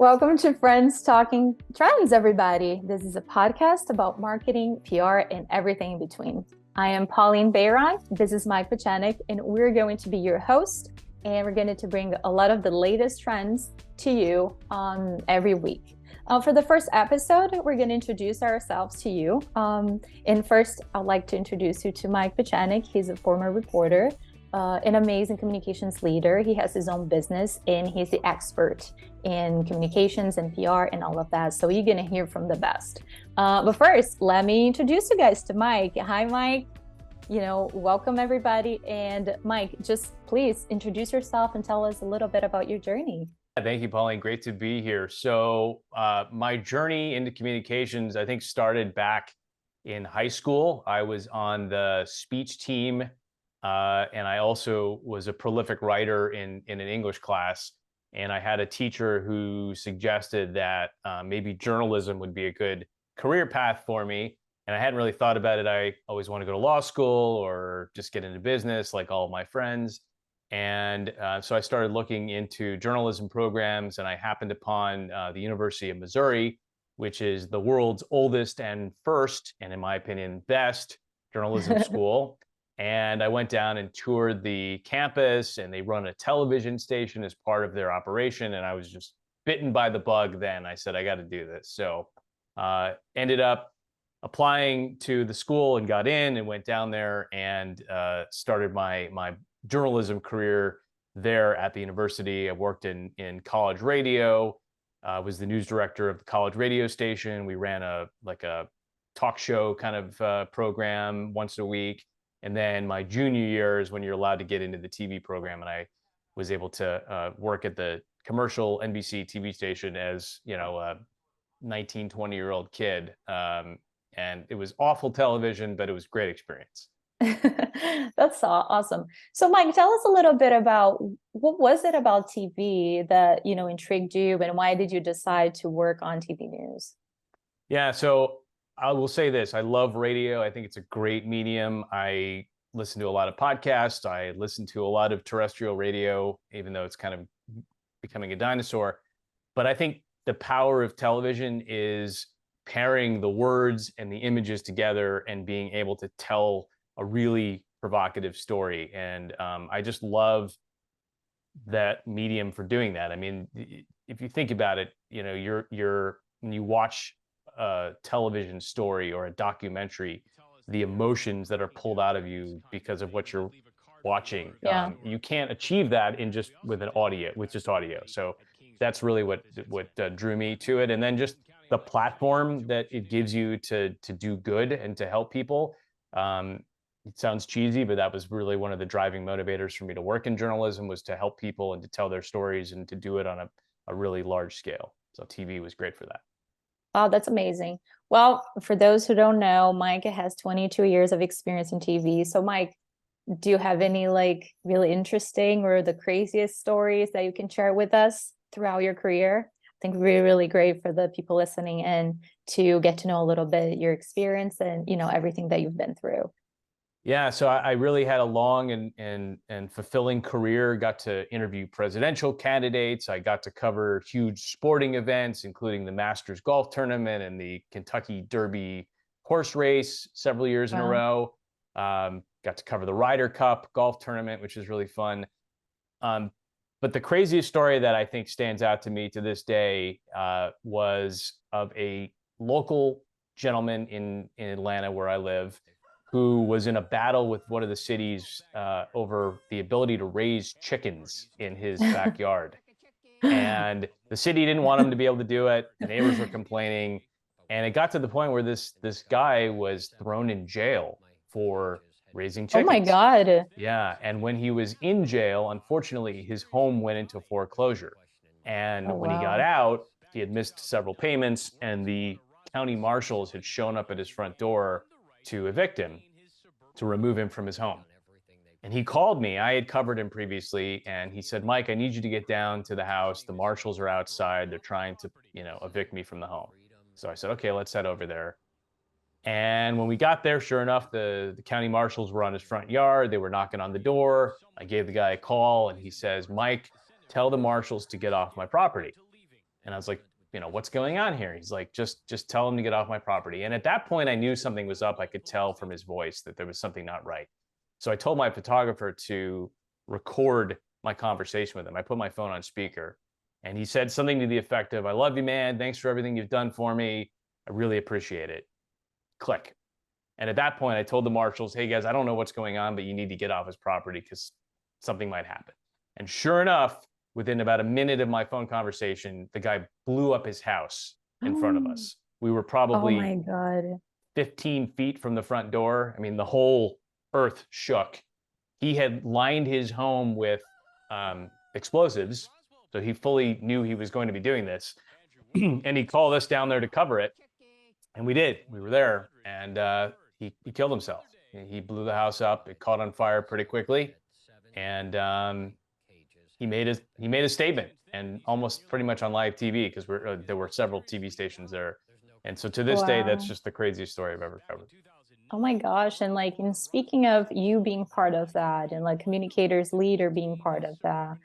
Welcome to Friends Talking Trends, everybody. This is a podcast about marketing, PR, and everything in between. I am Pauline Bayron. This is Mike Pachanik, and we're going to be your host. And we're going to bring a lot of the latest trends to you every week. For the first episode, we're going to introduce ourselves to you. And first, I'd like to introduce you to Mike Pachanik. He's a former reporter, an amazing communications leader. He has his own business, and he's the expert in communications and PR and all of that. So you're going to hear from the best. But first, let me introduce you guys to Mike. Hi, Mike. Welcome everybody. And Mike, just please introduce yourself and tell us a little bit about your journey. Thank you, Pauline. Great to be here. So my journey into communications, I think, started back in high school. I was on the speech team, and I also was a prolific writer in an English class. And I had a teacher who suggested that maybe journalism would be a good career path for me. And I hadn't really thought about it. I always want to go to law school or just get into business like all of my friends. And so I started looking into journalism programs, and I happened upon the University of Missouri, which is the world's oldest and first, and in my opinion, best journalism school. And I went down and toured the campus, and they run a television station as part of their operation. And I was just bitten by the bug then. I said, I got to do this. So ended up applying to the school and got in and went down there and started my journalism career there at the university. I worked in college radio, was the news director of the college radio station. We ran a talk show kind of program once a week. And then my junior year is when you're allowed to get into the TV program. And I was able to work at the commercial NBC TV station as, a 19, 20-year-old kid. And it was awful television, but it was a great experience. That's awesome. So Mike, tell us a little bit about what was it about TV that, intrigued you, and why did you decide to work on TV news? Yeah, so I will say this. I love radio. I think it's a great medium. I listen to a lot of podcasts. I listen to a lot of terrestrial radio, even though it's kind of becoming a dinosaur. But I think the power of television is pairing the words and the images together and being able to tell a really provocative story. And I just love that medium for doing that. I mean, if you think about it, when you watch a television story or a documentary, the emotions that are pulled out of you because of what you're watching, you can't achieve that with just audio. So that's really what drew me to it. And then just the platform that it gives you to do good and to help people. It sounds cheesy, but that was really one of the driving motivators for me to work in journalism, was to help people and to tell their stories and to do it on a really large scale. So TV was great for that. Wow, that's amazing. Well, for those who don't know, Mike has 22 years of experience in TV. So Mike, do you have any really interesting or the craziest stories that you can share with us throughout your career? I think it would be really great for the people listening in to get to know a little bit your experience and, everything that you've been through. Yeah, so I really had a long and fulfilling career. Got to interview presidential candidates. I got to cover huge sporting events, including the Masters golf tournament and the Kentucky Derby horse race several years in a row. Got to cover the Ryder Cup golf tournament, which is really fun. But the craziest story that I think stands out to me to this day was of a local gentleman in Atlanta, where I live, who was in a battle with one of the cities over the ability to raise chickens in his backyard. And the city didn't want him to be able to do it. The neighbors were complaining. And it got to the point where this guy was thrown in jail for raising chickens. Oh my God. Yeah. And when he was in jail, unfortunately, his home went into foreclosure. And when he got out, he had missed several payments, and the county marshals had shown up at his front door to evict him, to remove him from his home. And he called me. I had covered him previously, and he said, Mike, I need you to get down to the house. The marshals are outside. They're trying to, evict me from the home. So I said, okay, let's head over there. And when we got there, sure enough, the county marshals were on his front yard. They were knocking on the door. I gave the guy a call, and he says, Mike, tell the marshals to get off my property. And I was like, what's going on here? He's like, just tell him to get off my property. And at that point, I knew something was up. I could tell from his voice that there was something not right. So I told my photographer to record my conversation with him. I put my phone on speaker, and he said something to the effect of, "I love you, man. Thanks for everything you've done for me. I really appreciate it." Click. And at that point, I told the marshals, "Hey guys, I don't know what's going on, but you need to get off his property because something might happen." And sure enough, within about a minute of my phone conversation, the guy blew up his house in front of us. We were Oh probably my God. 15 feet from the front door. I mean, the whole earth shook. He had lined his home with explosives, so he fully knew he was going to be doing this. And he called us down there to cover it. And we did. We were there. And he killed himself. He blew the house up. It caught on fire pretty quickly. And he made a statement, and almost pretty much on live TV, because there were several TV stations there. And so to this day, that's Wow. just the craziest story I've ever covered. Oh my gosh. And like, in speaking of you being part of that and like communicators leader being part of that,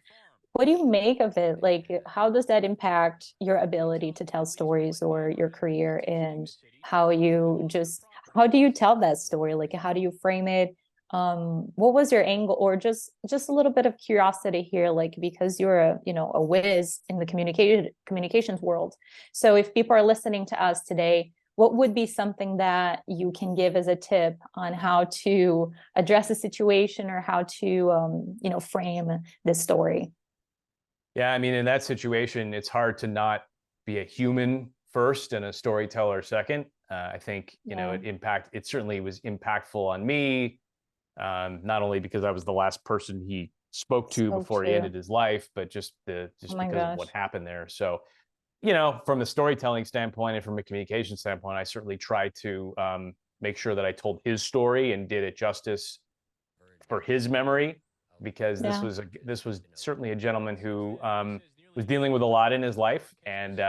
what do you make of it? Like, how does that impact your ability to tell stories or your career, and how do you tell that story? Like, how do you frame it? What was your angle, or just a little bit of curiosity here, like, because you're a whiz in the communications world. So if people are listening to us today, what would be something that you can give as a tip on how to address a situation, or how to frame this story? Yeah, I mean, in that situation, it's hard to not be a human first and a storyteller second. I think, Yeah. it certainly was impactful on me, not only because I was the last person he spoke to Spoke before he to. ended his life, but just Oh my because of what gosh. happened there. So, from a storytelling standpoint and from a communication standpoint, I certainly tried to make sure that I told his story and did it justice for his memory, because Yeah. this was certainly a gentleman who was dealing with a lot in his life. And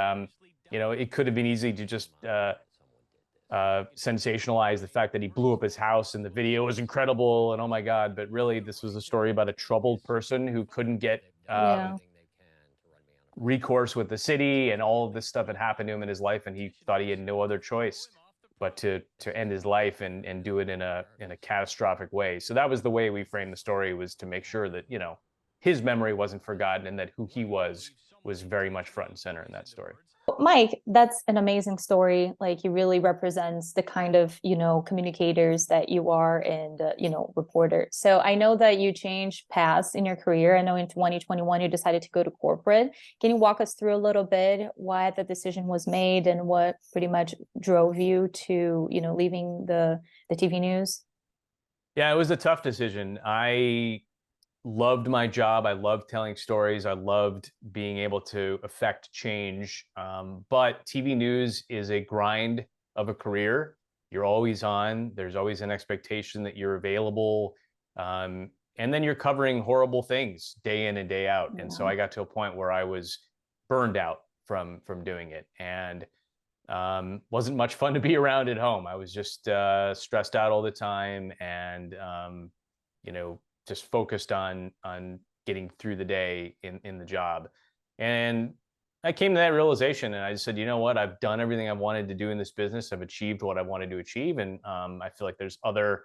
it could have been easy to just sensationalize the fact that he blew up his house and the video was incredible and oh my God, but really this was a story about a troubled person who couldn't get Yeah. recourse with the city, and all of this stuff had happened to him in his life, and he thought he had no other choice but to end his life and do it in a catastrophic way. So that was the way we framed the story, was to make sure that his memory wasn't forgotten, and that who he was very much front and center in that story. Mike, that's an amazing story. Like, he really represents the kind of, communicators that you are, and, reporter. So I know that you changed paths in your career. I know in 2021, you decided to go to corporate. Can you walk us through a little bit why the decision was made, and what pretty much drove you to, leaving the TV news? Yeah, it was a tough decision. I loved my job. I loved telling stories. I loved being able to affect change. But TV news is a grind of a career. You're always on. There's always an expectation that you're available. And then you're covering horrible things day in and day out. And so Yeah. I got to a point where I was burned out from doing it. And wasn't much fun to be around at home. I was just stressed out all the time, and you know, just focused on getting through the day in the job. And I came to that realization, and I just said, you know what, I've done everything I wanted to do in this business. I've achieved what I wanted to achieve, and I feel like there's other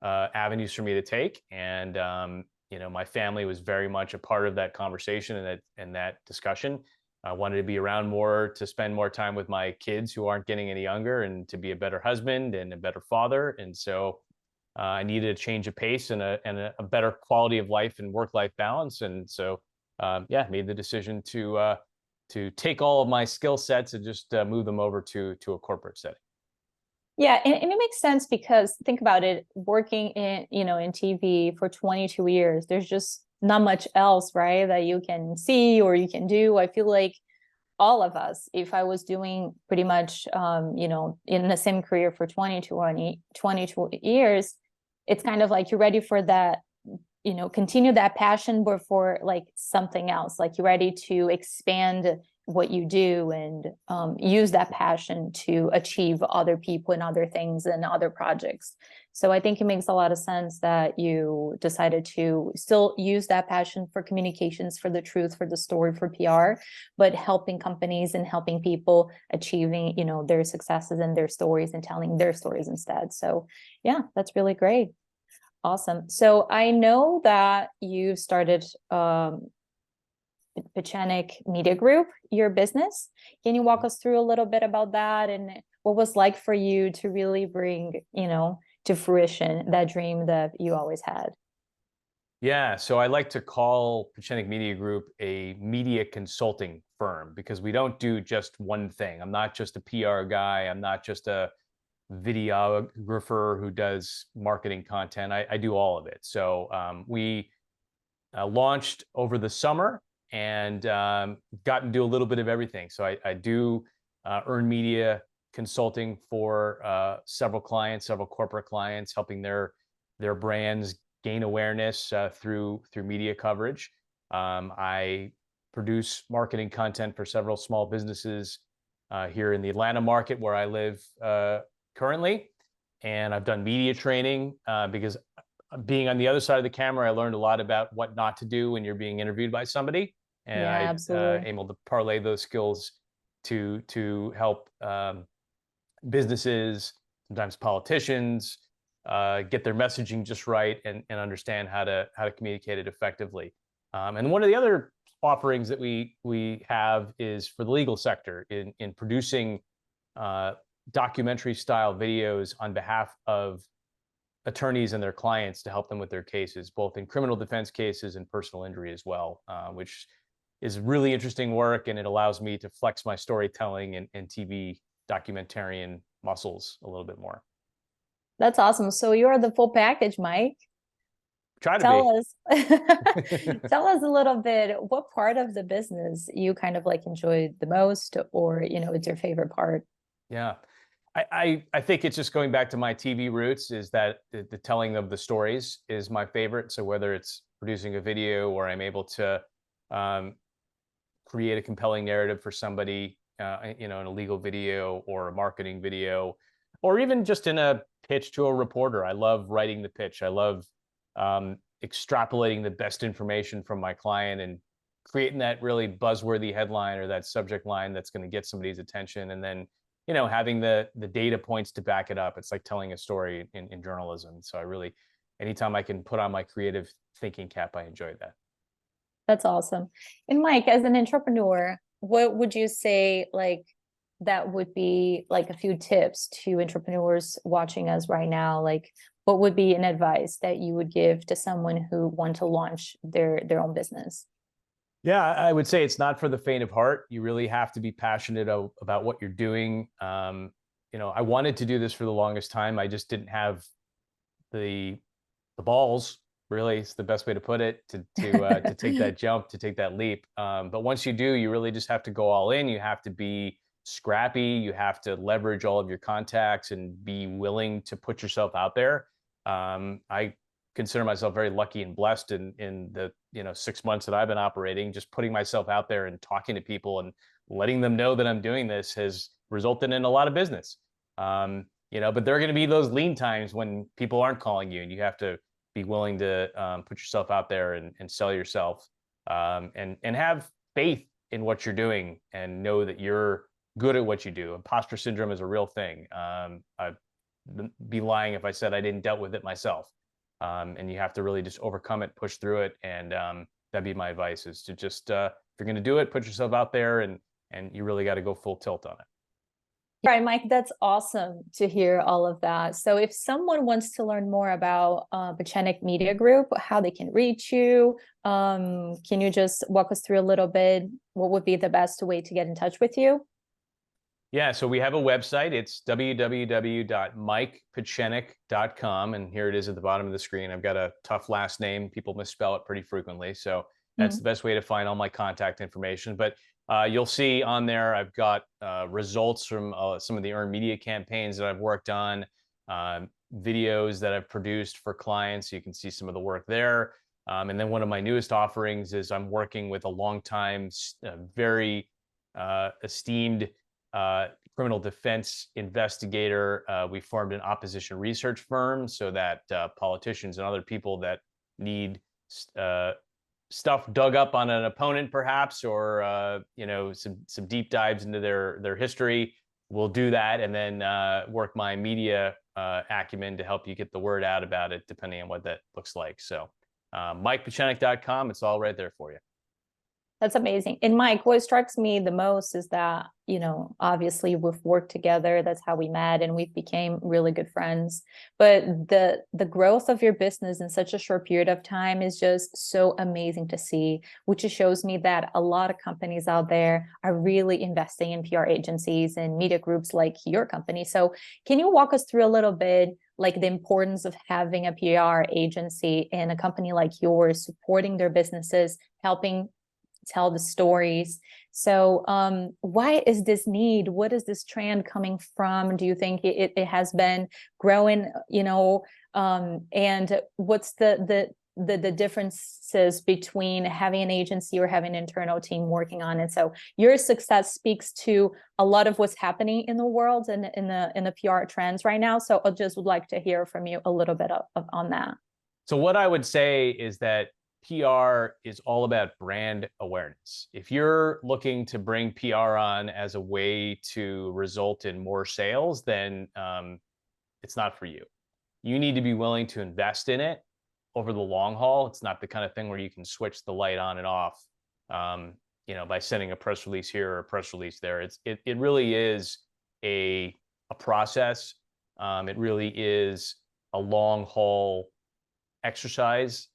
avenues for me to take. And my family was very much a part of that conversation and that discussion. I wanted to be around more, to spend more time with my kids who aren't getting any younger, and to be a better husband and a better father. And so I needed a change of pace and a better quality of life and work-life balance. And so, made the decision to take all of my skill sets and just move them over to a corporate setting. Yeah, and it makes sense, because think about it, working in TV for 22 years, there's just not much else, right, that you can see or you can do. I feel like all of us, if I was doing pretty much, in the same career for 22 years, it's kind of like you're ready for that, continue that passion, but for like something else, like you're ready to expand what you do, and use that passion to achieve other people and other things and other projects. So I think it makes a lot of sense that you decided to still use that passion for communications, for the truth, for the story, for PR, but helping companies and helping people achieving, their successes and their stories and telling their stories instead. So yeah, that's really great. Awesome. So I know that you started Pechanic Media Group, your business. Can you walk us through a little bit about that and what was like for you to really bring, to fruition that dream that you always had? Yeah, so I like to call Pechanic Media Group a media consulting firm because we don't do just one thing. I'm not just a PR guy. I'm not just a videographer who does marketing content. I do all of it. So we launched over the summer and got to do a little bit of everything. So I do earn media consulting for several clients, several corporate clients, helping their brands gain awareness through media coverage. I produce marketing content for several small businesses here in the Atlanta market where I live currently. And I've done media training because being on the other side of the camera, I learned a lot about what not to do when you're being interviewed by somebody, and Yeah, I absolutely. able to parlay those skills to help businesses, sometimes politicians, get their messaging just right and understand how to communicate it effectively. And one of the other offerings that we have is for the legal sector in producing documentary style videos on behalf of attorneys and their clients to help them with their cases, both in criminal defense cases and personal injury as well, which is really interesting work. And it allows me to flex my storytelling and TV documentarian muscles a little bit more. That's awesome. So you're the full package, Mike. Try to Tell be. us, tell us a little bit, what part of the business you kind of like enjoy the most, or, it's your favorite part? Yeah. I think it's just going back to my TV roots is that the telling of the stories is my favorite. So whether it's producing a video or I'm able to um, create a compelling narrative for somebody, in a legal video or a marketing video, or even just in a pitch to a reporter. I love writing the pitch. I love extrapolating the best information from my client and creating that really buzzworthy headline or that subject line that's going to get somebody's attention, and then having the data points to back it up. It's like telling a story in journalism. So I really, anytime I can put on my creative thinking cap, I enjoy that. That's awesome. And Mike, as an entrepreneur, what would you say like that would be like a few tips to entrepreneurs watching us right now? Like what would be an advice that you would give to someone who want to launch their own business? Yeah, I would say it's not for the faint of heart. You really have to be passionate about what you're doing. I wanted to do this for the longest time. I just didn't have the balls. Really, it's the best way to put it, to take that jump, to take that leap. But once you do, you really just have to go all in. You have to be scrappy. You have to leverage all of your contacts and be willing to put yourself out there. I consider myself very lucky and blessed in the 6 months that I've been operating. Just putting myself out there and talking to people and letting them know that I'm doing this has resulted in a lot of business. But there are going to be those lean times when people aren't calling you, and you have to be willing to put yourself out there and sell yourself, and have faith in what you're doing and know that you're good at what you do. Imposter syndrome is a real thing. I'd be lying if I said I didn't dealt with it myself. And you have to really just overcome it, push through it. And that'd be my advice, is to just, if you're going to do it, put yourself out there, and you really got to go full tilt on it. All right, Mike, that's awesome to hear all of that. So if someone wants to learn more about Pechanic Media Group, how they can reach you, can you just walk us through a little bit? What would be the best way to get in touch with you? Yeah, so we have a website. It's www.mikepechanic.com. And here it is at the bottom of the screen. I've got a tough last name. People misspell it pretty frequently. So that's the best way to find all my contact information. But you'll see on there, I've got results from some of the earned media campaigns that I've worked on, videos that I've produced for clients. You can see some of the work there. And then one of my newest offerings is I'm working with a longtime, very esteemed criminal defense investigator. We formed an opposition research firm so that politicians and other people that need stuff dug up on an opponent, perhaps, or some deep dives into their history, we'll do that, and then work my media acumen to help you get the word out about it, depending on what that looks like. So MikePechenik.com, it's all right there for you. That's amazing. And Mike, what strikes me the most is that, obviously we've worked together. That's how we met, and we've became really good friends. But the growth of your business in such a short period of time is just so amazing to see, which shows me that a lot of companies out there are really investing in PR agencies and media groups like your company. So can you walk us through a little bit, like the importance of having a PR agency in a company like yours, supporting their businesses, helping tell the stories? So why is this need? What is this trend coming from? Do you think it has been growing, and what's the differences between having an agency or having an internal team working on it? So your success speaks to a lot of what's happening in the world and in the PR trends right now. So I just would like to hear from you a little bit on that. So what I would say is that PR is all about brand awareness. If you're looking to bring PR on as a way to result in more sales, then it's not for you. You need to be willing to invest in it over the long haul. It's not the kind of thing where you can switch the light on and off, by sending a press release here or a press release there. It really is a process. It really is a long haul exercise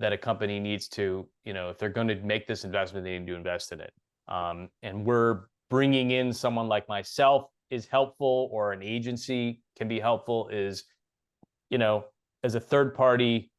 that a company needs to, if they're going to make this investment, they need to invest in it. And we're bringing in someone like myself is helpful, or an agency can be helpful, is, as a third party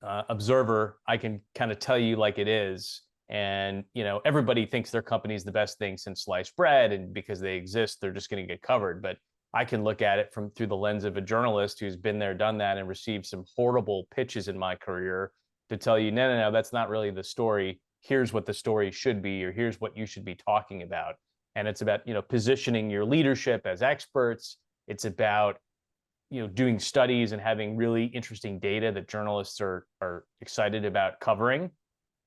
observer, I can kind of tell you like it is. And, everybody thinks their company is the best thing since sliced bread. And because they exist, they're just going to get covered. But I can look at it through the lens of a journalist who's been there, done that, and received some horrible pitches in my career to tell you, no, that's not really the story. Here's what the story should be, or here's what you should be talking about. And it's about, positioning your leadership as experts. It's about, doing studies and having really interesting data that journalists are excited about covering.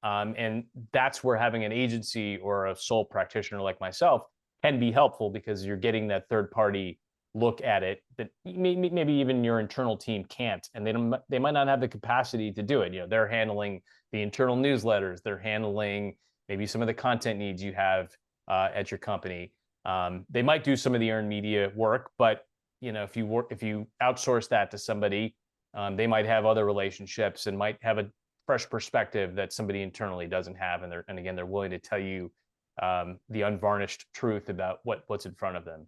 And that's where having an agency or a sole practitioner like myself can be helpful, because you're getting that third party look at it that maybe even your internal team can't, and they might not have the capacity to do it. They're handling the internal newsletters, they're handling maybe some of the content needs you have at your company. They might do some of the earned media work, but if you outsource that to somebody, they might have other relationships and might have a fresh perspective that somebody internally doesn't have, and again, they're willing to tell you the unvarnished truth about what's in front of them.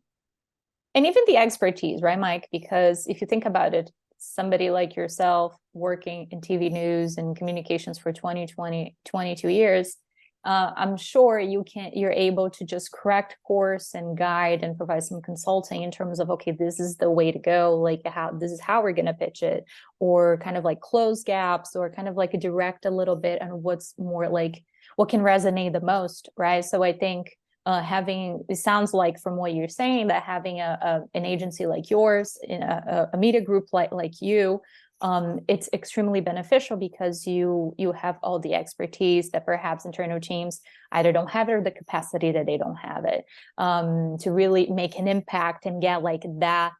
And even the expertise, right, Mike? Because if you think about it, somebody like yourself working in TV news and communications for 22 years, I'm sure you're able to just correct course and guide and provide some consulting in terms of, okay, this is the way to go, like this is how we're going to pitch it, or kind of like close gaps, or kind of like direct a little bit on what's more like what can resonate the most, right? So I think it sounds like from what you're saying that having an agency like yours, in a media group like you, it's extremely beneficial, because you have all the expertise that perhaps internal teams either don't have it, or the capacity that they don't have it, to really make an impact and get like that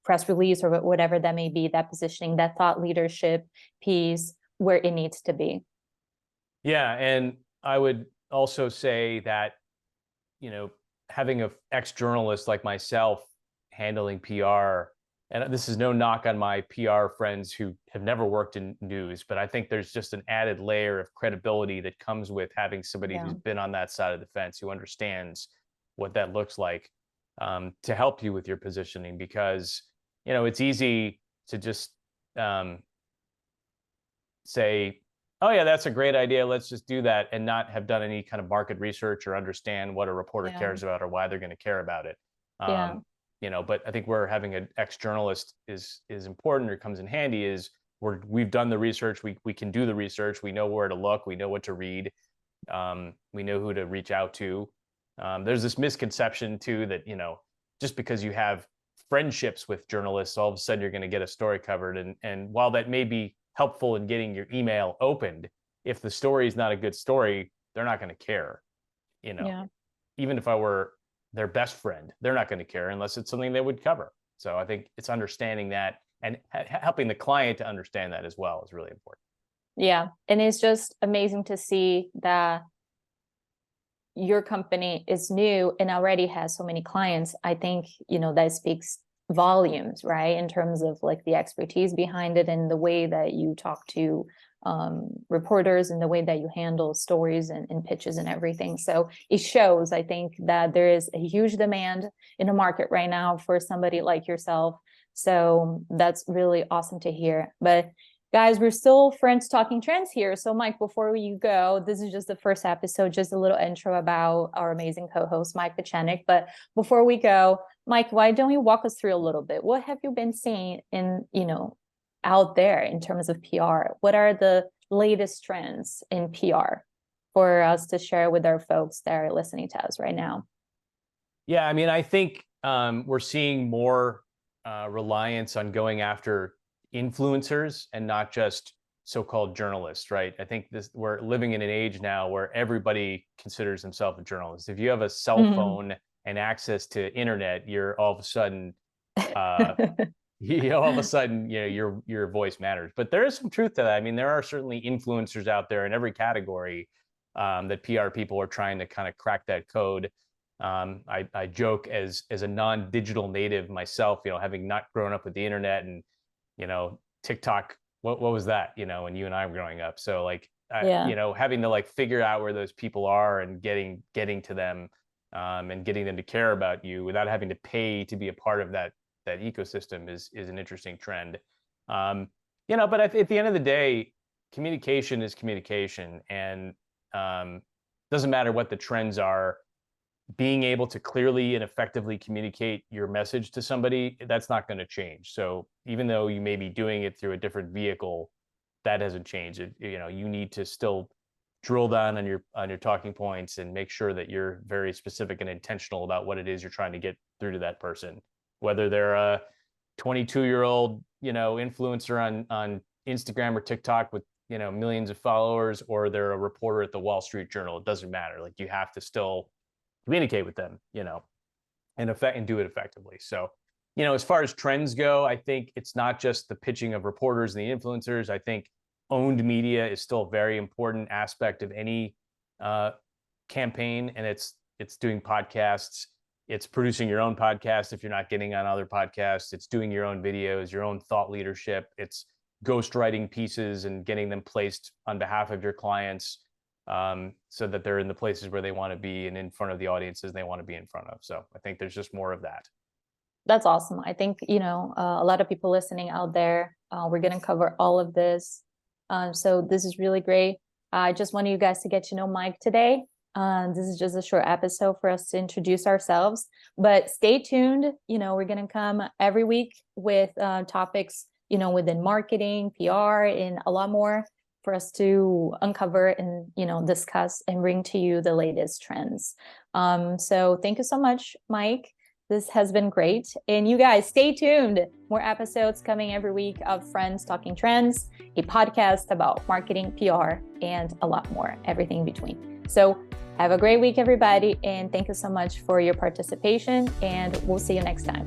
press release or whatever that may be, that positioning, that thought leadership piece where it needs to be. Yeah, and I would also say that having an ex-journalist like myself handling PR, and this is no knock on my PR friends who have never worked in news, but I think there's just an added layer of credibility that comes with having somebody who's been on that side of the fence, who understands what that looks like, to help you with your positioning. Because, it's easy to just say, oh yeah, that's a great idea, let's just do that, and not have done any kind of market research or understand what a reporter cares about or why they're going to care about it. But I think where having an ex-journalist is important, or comes in handy, is we've done the research, we can do the research, we know where to look, we know what to read, we know who to reach out to, There's this misconception too that, just because you have friendships with journalists, all of a sudden you're going to get a story covered. And while that may be helpful in getting your email opened, if the story is not a good story, they're not going to care. Yeah. Even if I were their best friend, they're not going to care unless it's something they would cover. So I think it's understanding that and helping the client to understand that as well is really important. Yeah. And it's just amazing to see that your company is new and already has so many clients. I think, that speaks volumes, right? In terms of like the expertise behind it and the way that you talk to reporters and the way that you handle stories and pitches and everything. So it shows, I think, that there is a huge demand in the market right now for somebody like yourself. So that's really awesome to hear. But guys, we're still friends talking trends here. So Mike, before you go, this is just the first episode, just a little intro about our amazing co-host, Mike Pachenik. But before we go, Mike, why don't you walk us through a little bit? What have you been seeing in, out there in terms of PR? What are the latest trends in PR for us to share with our folks that are listening to us right now? Yeah, I mean, I think we're seeing more reliance on going after influencers and not just so-called journalists, right? I think we're living in an age now where everybody considers themselves a journalist. If you have a cell phone and access to internet, you're all of a sudden your voice matters. But there is some truth to that. I mean, there are certainly influencers out there in every category that PR people are trying to kind of crack that code. I joke as a non-digital native myself, having not grown up with the internet and TikTok, what was that, when you and I were growing up? So having to like figure out where those people are and getting to them and getting them to care about you without having to pay to be a part of that ecosystem is an interesting trend. But at the end of the day, communication is communication, and doesn't matter what the trends are. Being able to clearly and effectively communicate your message to somebody, that's not going to change. So even though you may be doing it through a different vehicle, that hasn't changed. You need to still drill down on your talking points and make sure that you're very specific and intentional about what it is you're trying to get through to that person, whether they're a 22-year-old, influencer on Instagram or TikTok with, millions of followers, or they're a reporter at the Wall Street Journal. It doesn't matter. Like, you have to still communicate with them, and do it effectively. So, as far as trends go, I think it's not just the pitching of reporters and the influencers. I think owned media is still a very important aspect of any campaign, and it's doing podcasts. It's producing your own podcast if you're not getting on other podcasts. It's doing your own videos, your own thought leadership. It's ghostwriting pieces and getting them placed on behalf of your clients, so that they're in the places where they want to be and in front of the audiences they want to be in front of. So I think there's just more of that. That's awesome. I think, a lot of people listening out there, we're going to cover all of this. So this is really great. I just want you guys to get to know Mike today. This is just a short episode for us to introduce ourselves, but stay tuned. We're going to come every week with topics, within marketing, PR, and a lot more for us to uncover and, discuss and bring to you the latest trends. So thank you so much, Mike. This has been great. And you guys, stay tuned. More episodes coming every week of Friends Talking Trends, a podcast about marketing, PR, and a lot more, everything in between. So have a great week, everybody. And thank you so much for your participation. And we'll see you next time.